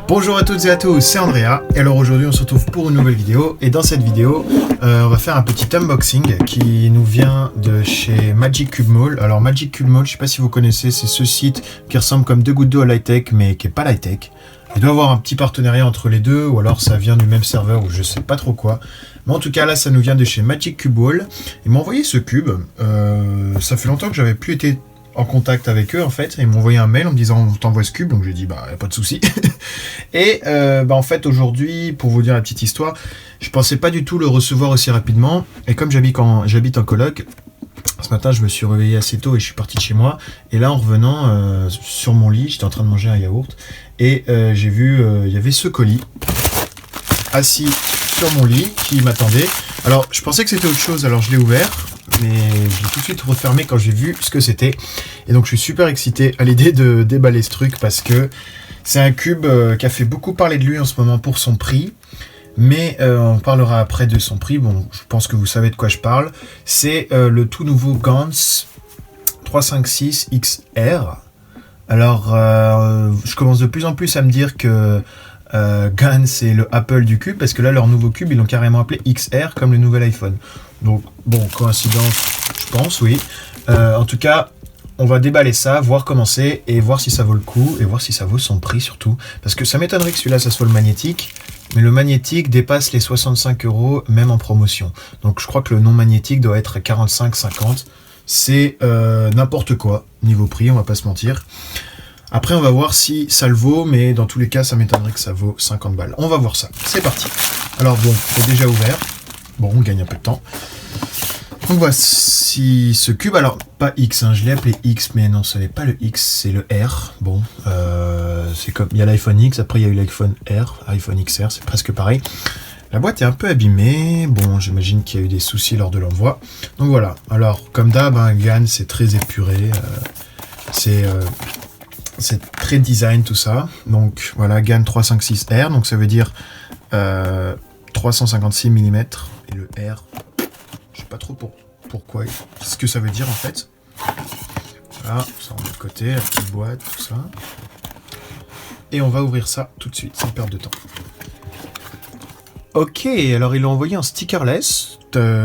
Bonjour à toutes et à tous, c'est Andrea, et alors aujourd'hui on se retrouve pour une nouvelle vidéo, et dans cette vidéo, on va faire un petit unboxing qui nous vient de chez Magic Cube Mall. Alors Magic Cube Mall, je sais pas si vous connaissez, c'est ce site qui ressemble comme deux gouttes d'eau à Lightech, mais qui est pas Lightech. Il doit y avoir un petit partenariat entre les deux, ou alors ça vient du même serveur, ou je sais pas trop quoi. Mais en tout cas là, ça nous vient de chez Magic Cube Mall. Ils m'ont envoyé ce cube, ça fait longtemps que j'avais plus été en contact avec eux en fait, et ils m'ont envoyé un mail en me disant on t'envoie ce cube, donc j'ai dit bah y a pas de souci. Et en fait aujourd'hui, pour vous dire la petite histoire, je pensais pas du tout le recevoir aussi rapidement, et comme j'habite en coloc, ce matin je me suis réveillé assez tôt et je suis parti de chez moi, et là en revenant sur mon lit, j'étais en train de manger un yaourt, et j'ai vu il y avait ce colis assis sur mon lit qui m'attendait. Alors je pensais que c'était autre chose, alors je l'ai ouvert, mais je l'ai tout de suite refermé quand j'ai vu ce que c'était. Et donc je suis super excité à l'idée de déballer ce truc, parce que c'est un cube qui a fait beaucoup parler de lui en ce moment pour son prix. Mais on parlera après de son prix. Bon, je pense que vous savez de quoi je parle. C'est le tout nouveau Gans 356 XR. Alors je commence de plus en plus à me dire que Gans c'est le Apple du cube, parce que là leur nouveau cube ils l'ont carrément appelé XR comme le nouvel iPhone. Donc bon, coïncidence je pense, oui. En tout cas on va déballer ça, voir comment c'est, et voir si ça vaut le coup, et voir si ça vaut son prix surtout, parce que ça m'étonnerait que celui-là ça soit le magnétique, mais le magnétique dépasse les 65 € même en promotion. Donc je crois que le non magnétique doit être à 45-50. C'est n'importe quoi niveau prix, on va pas se mentir. Après on va voir si ça le vaut, mais dans tous les cas ça m'étonnerait que ça vaut 50 balles. On va voir ça, c'est parti. Alors bon, c'est déjà ouvert. Bon, on gagne un peu de temps. Donc voici ce cube, alors pas X, hein, je l'ai appelé X, mais non, ce n'est pas le X, c'est le R. Bon, c'est comme, il y a l'iPhone X, après il y a eu l'iPhone R, iPhone XR, c'est presque pareil. La boîte est un peu abîmée, bon, j'imagine qu'il y a eu des soucis lors de l'envoi. Donc voilà, alors comme d'hab, hein, Gans c'est très épuré, c'est très design tout ça. Donc voilà, Gans 356R, donc ça veut dire 356 mm, et le R, je sais pas trop pourquoi, ce que ça veut dire en fait. Voilà, ça on met de côté, la petite boîte, tout ça. Et on va ouvrir ça tout de suite, sans perdre de temps. Ok, alors ils l'ont envoyé en stickerless,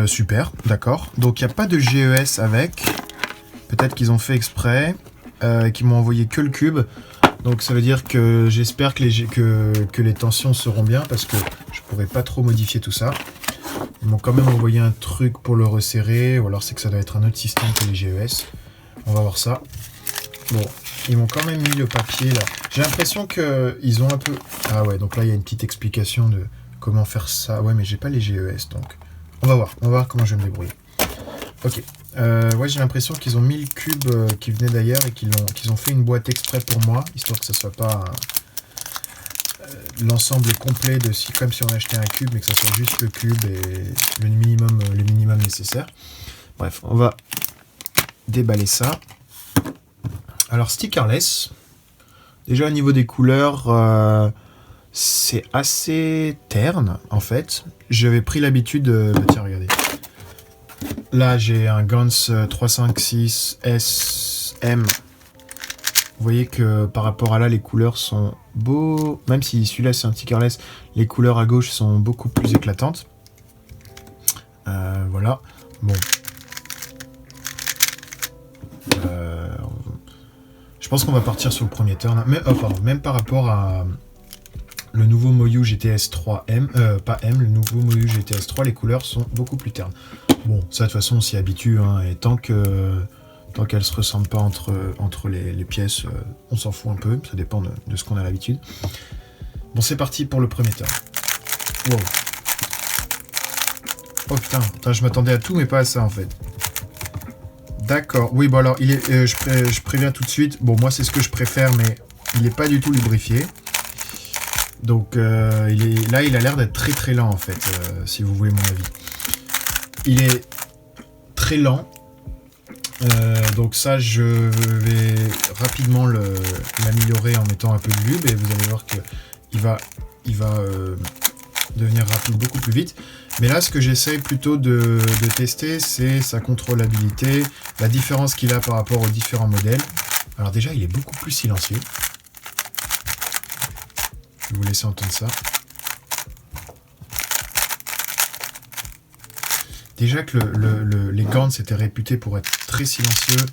super, d'accord. Donc il n'y a pas de GES avec, peut-être qu'ils ont fait exprès, qu'ils m'ont envoyé que le cube. Donc ça veut dire que j'espère que les tensions seront bien, parce que je pourrais pas trop modifier tout ça. Ils m'ont quand même envoyé un truc pour le resserrer, ou alors c'est que ça doit être un autre système que les GES. On va voir ça. Bon, ils m'ont quand même mis le papier là. J'ai l'impression qu'ils ont un peu... Ah ouais, donc là il y a une petite explication de comment faire ça. Ouais, mais j'ai pas les GES, donc... On va voir comment je vais me débrouiller. Ok. Ouais, j'ai l'impression qu'ils ont mis le cube qui venait d'ailleurs, et qu'ils ont fait une boîte exprès pour moi, histoire que ça soit pas... l'ensemble complet de comme si on achetait un cube, mais que ça soit juste le cube et le minimum nécessaire. Bref, on va déballer ça. Alors stickerless, déjà au niveau des couleurs, c'est assez terne en fait. J'avais pris l'habitude de... tiens, regardez. Là j'ai un Gans 356 SM. Vous voyez que par rapport à là, les couleurs sont beaux. Même si celui-là c'est un stickerless, les couleurs à gauche sont beaucoup plus éclatantes. Voilà. Bon. Je pense qu'on va partir sur le premier turn. Mais, même par rapport à le nouveau Moyu GTS 3M, pas M, le nouveau Moyu GTS 3, les couleurs sont beaucoup plus ternes. Bon, ça de toute façon on s'y habitue, hein, et tant qu'elles ne se ressemblent pas entre les pièces, on s'en fout un peu, ça dépend de ce qu'on a l'habitude. Bon, c'est parti pour le premier turn. Wow. Oh putain, je m'attendais à tout, mais pas à ça en fait. D'accord, oui, bon alors, je préviens tout de suite, bon moi c'est ce que je préfère, mais il n'est pas du tout lubrifié. Donc là il a l'air d'être très très lent en fait, si vous voulez mon avis. Il est très lent. Donc ça je vais rapidement l'améliorer en mettant un peu de lube, et vous allez voir que il va devenir rapide beaucoup plus vite. Mais là ce que j'essaye plutôt de tester, c'est sa contrôlabilité, la différence qu'il a par rapport aux différents modèles. Alors déjà il est beaucoup plus silencieux. vais vous laisser entendre ça. Déjà que les Gantz étaient réputés pour être très silencieux.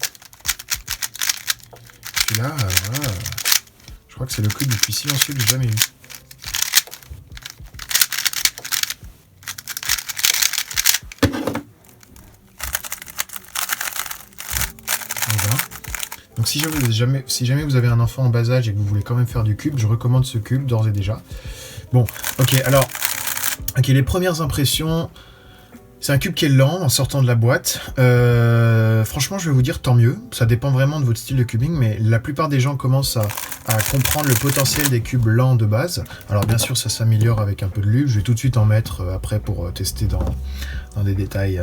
Celui-là, voilà, je crois que c'est le cube le plus silencieux que j'ai jamais eu. Voilà. Donc si jamais vous avez un enfant en bas âge et que vous voulez quand même faire du cube, je recommande ce cube d'ores et déjà. Bon, ok, alors, les premières impressions. C'est un cube qui est lent en sortant de la boîte. Franchement, je vais vous dire tant mieux. Ça dépend vraiment de votre style de cubing, mais la plupart des gens commencent à comprendre le potentiel des cubes lents de base. Alors bien sûr, ça s'améliore avec un peu de lube. Je vais tout de suite en mettre après pour tester dans des détails.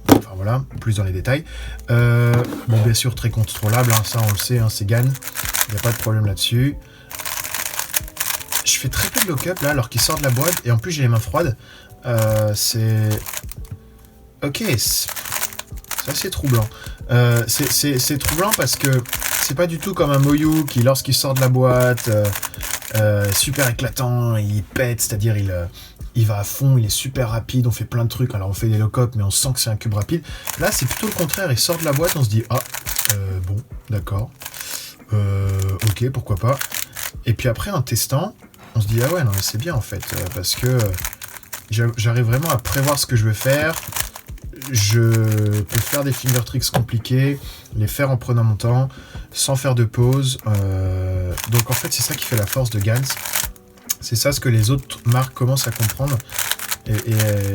Enfin voilà, plus dans les détails. Bon, bien sûr, très contrôlable. Hein, ça, on le sait, hein, c'est GAN. Il n'y a pas de problème là-dessus. Je fais très peu de lock-up là, alors qu'il sort de la boîte. Et en plus, j'ai les mains froides. C'est... Ok, c'est assez troublant. C'est troublant parce que c'est pas du tout comme un Moyu qui, lorsqu'il sort de la boîte, super éclatant, il pète, c'est-à-dire il va à fond, il est super rapide, on fait plein de trucs, alors on fait des lock-up, mais on sent que c'est un cube rapide. Là, c'est plutôt le contraire, il sort de la boîte, on se dit, ah, bon, d'accord, ok, pourquoi pas. Et puis après, en testant, on se dit, ah ouais, non, mais c'est bien en fait, parce que j'arrive vraiment à prévoir ce que je veux faire. Je peux faire des finger tricks compliqués, les faire en prenant mon temps, sans faire de pause. Donc en fait, c'est ça qui fait la force de Gantz. C'est ça ce que les autres marques commencent à comprendre et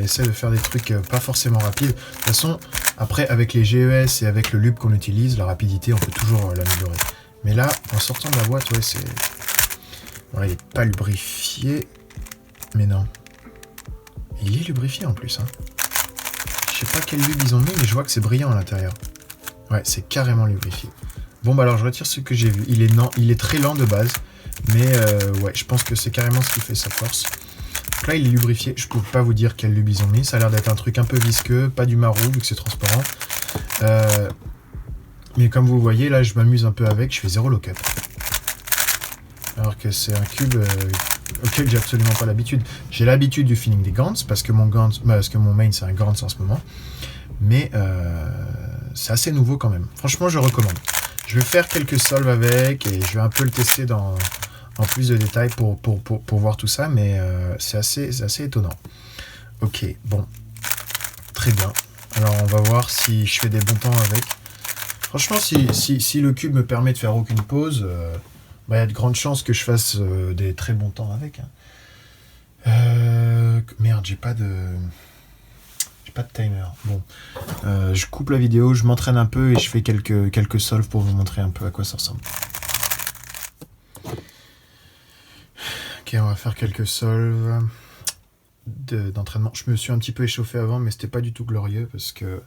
essaient de faire des trucs pas forcément rapides. De toute façon, après, avec les GES et avec le lube qu'on utilise, la rapidité, on peut toujours l'améliorer. Mais là, en sortant de la boîte, ouais, c'est... Voilà, il n'est pas lubrifié. Mais non. Il est lubrifié en plus, hein. Je sais pas quel lube ils ont mis, mais je vois que c'est brillant à l'intérieur. Ouais, c'est carrément lubrifié. Bon, bah alors je retire ce que j'ai vu. Il est très lent de base, mais ouais, je pense que c'est carrément ce qui fait sa force. Donc là, il est lubrifié. Je peux pas vous dire quel lube ils ont mis. Ça a l'air d'être un truc un peu visqueux, pas du marron vu que c'est transparent. Mais comme vous voyez, là, je m'amuse un peu avec. Je fais 0 lock-up. Alors que c'est un cube auquel j'ai absolument pas l'habitude. J'ai l'habitude du feeling des Gantz, parce que mon main c'est un Gantz en ce moment. Mais c'est assez nouveau quand même. Franchement, je recommande. Je vais faire quelques solves avec et je vais un peu le tester en plus de détails pour voir tout ça, mais c'est assez étonnant. Ok, bon. Très bien. Alors, on va voir si je fais des bons temps avec. Franchement, si le cube me permet de faire aucune pause... il y a de grandes chances que je fasse des très bons temps avec. Hein. Merde, j'ai pas de timer. Bon, je coupe la vidéo, je m'entraîne un peu et je fais quelques solves pour vous montrer un peu à quoi ça ressemble. Ok, on va faire quelques solves d'entraînement. Je me suis un petit peu échauffé avant, mais c'était pas du tout glorieux parce que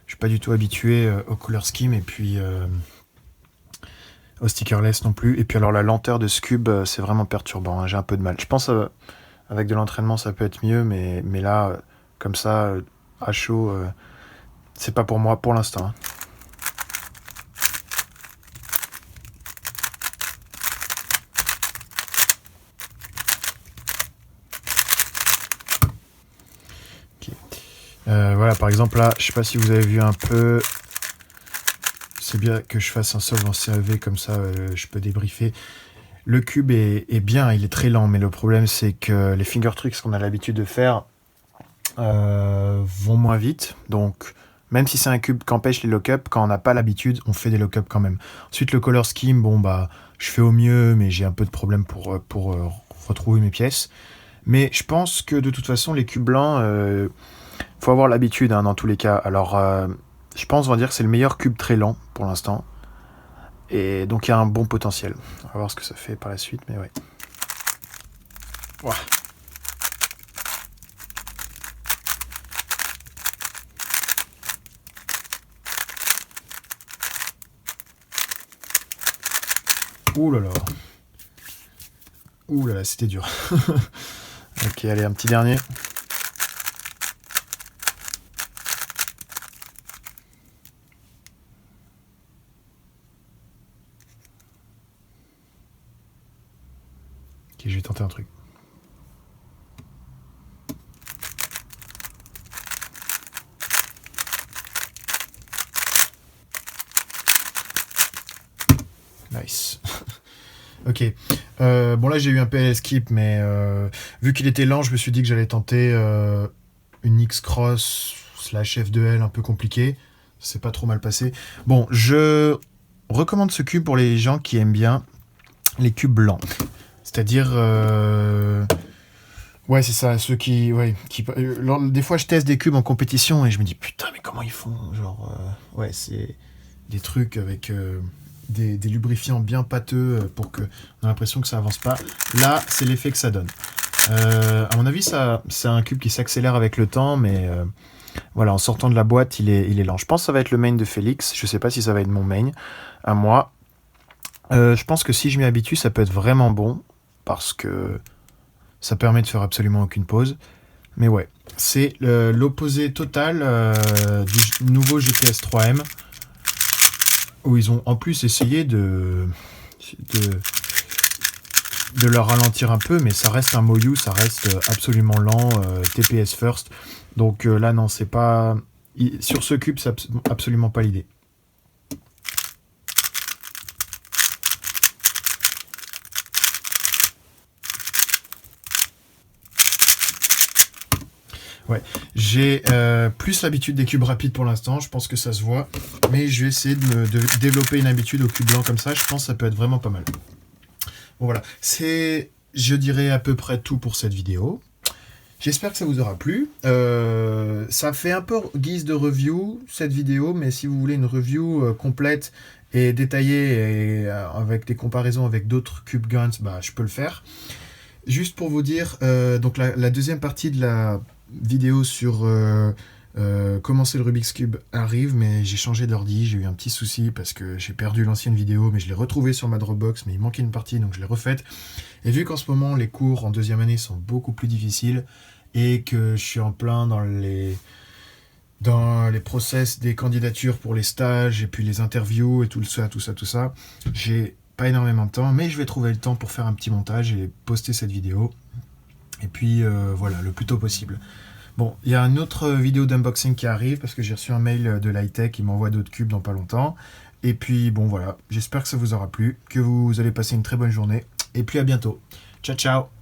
je suis pas du tout habitué au color scheme et puis... au stickerless non plus. Et puis alors la lenteur de ce cube, c'est vraiment perturbant. Hein. J'ai un peu de mal. Je pense avec de l'entraînement, ça peut être mieux, mais là, comme ça, à chaud, c'est pas pour moi pour l'instant. Hein. Okay. Voilà, par exemple là, je sais pas si vous avez vu un peu. C'est bien que je fasse un solve en CAV, comme ça je peux débriefer. Le cube est bien, il est très lent, mais le problème c'est que les finger tricks qu'on a l'habitude de faire vont moins vite. Donc même si c'est un cube qui empêche les lock-up, quand on n'a pas l'habitude, on fait des lock-up quand même. Ensuite le color scheme, bon bah je fais au mieux, mais j'ai un peu de problème pour retrouver mes pièces. Mais je pense que de toute façon les cubes blancs, faut avoir l'habitude hein, dans tous les cas. Alors je pense, on va dire que c'est le meilleur cube très lent pour l'instant. Et donc il y a un bon potentiel. On va voir ce que ça fait par la suite, mais ouais. Ouah. Ouh là là. Ouh là là, c'était dur. Ok, allez, un petit dernier. Ok, je vais tenter un truc. Nice. Ok. Bon là j'ai eu un PL skip, mais vu qu'il était lent, je me suis dit que j'allais tenter une X-Cross slash F2L un peu compliqué. C'est pas trop mal passé. Bon, je recommande ce cube pour les gens qui aiment bien les cubes blancs. C'est-à-dire... ouais, c'est ça, ceux qui... Ouais, des fois je teste des cubes en compétition et je me dis putain mais comment ils font? Genre... ouais, c'est des trucs avec... des lubrifiants bien pâteux pour que on a l'impression que ça avance pas. Là, c'est l'effet que ça donne. À mon avis, c'est un cube qui s'accélère avec le temps, mais voilà, en sortant de la boîte, il est lent. Je pense que ça va être le main de Félix. Je sais pas si ça va être mon main à moi. Je pense que si je m'y habitue, ça peut être vraiment bon parce que ça permet de faire absolument aucune pause. Mais ouais, c'est l'opposé total du nouveau GTS 3M. Où ils ont en plus essayé de leur ralentir un peu, mais ça reste un Moyu, ça reste absolument lent, TPS first. Donc là, non, c'est pas... Sur ce cube, c'est absolument pas l'idée. Ouais, j'ai plus l'habitude des cubes rapides pour l'instant, je pense que ça se voit, mais je vais essayer de développer une habitude au cube blanc comme ça, je pense que ça peut être vraiment pas mal. Bon voilà, c'est, je dirais, à peu près tout pour cette vidéo. J'espère que ça vous aura plu. Ça fait un peu guise de review, cette vidéo, mais si vous voulez une review complète et détaillée, et avec des comparaisons avec d'autres cube guns, bah, je peux le faire. Juste pour vous dire, donc la deuxième partie de la vidéo sur commencer le Rubik's Cube arrive, mais j'ai changé d'ordi, j'ai eu un petit souci parce que j'ai perdu l'ancienne vidéo, mais je l'ai retrouvée sur ma Dropbox, mais il manquait une partie, donc je l'ai refaite. Et vu qu'en ce moment, les cours en deuxième année sont beaucoup plus difficiles, et que je suis en plein dans les process des candidatures pour les stages, et puis les interviews, et tout ça, j'ai pas énormément de temps, mais je vais trouver le temps pour faire un petit montage et poster cette vidéo. Et puis voilà, le plus tôt possible. Bon, il y a une autre vidéo d'unboxing qui arrive parce que j'ai reçu un mail de l'Hightech qui m'envoie d'autres cubes dans pas longtemps. Et puis bon voilà, j'espère que ça vous aura plu, que vous allez passer une très bonne journée. Et puis à bientôt. Ciao ciao.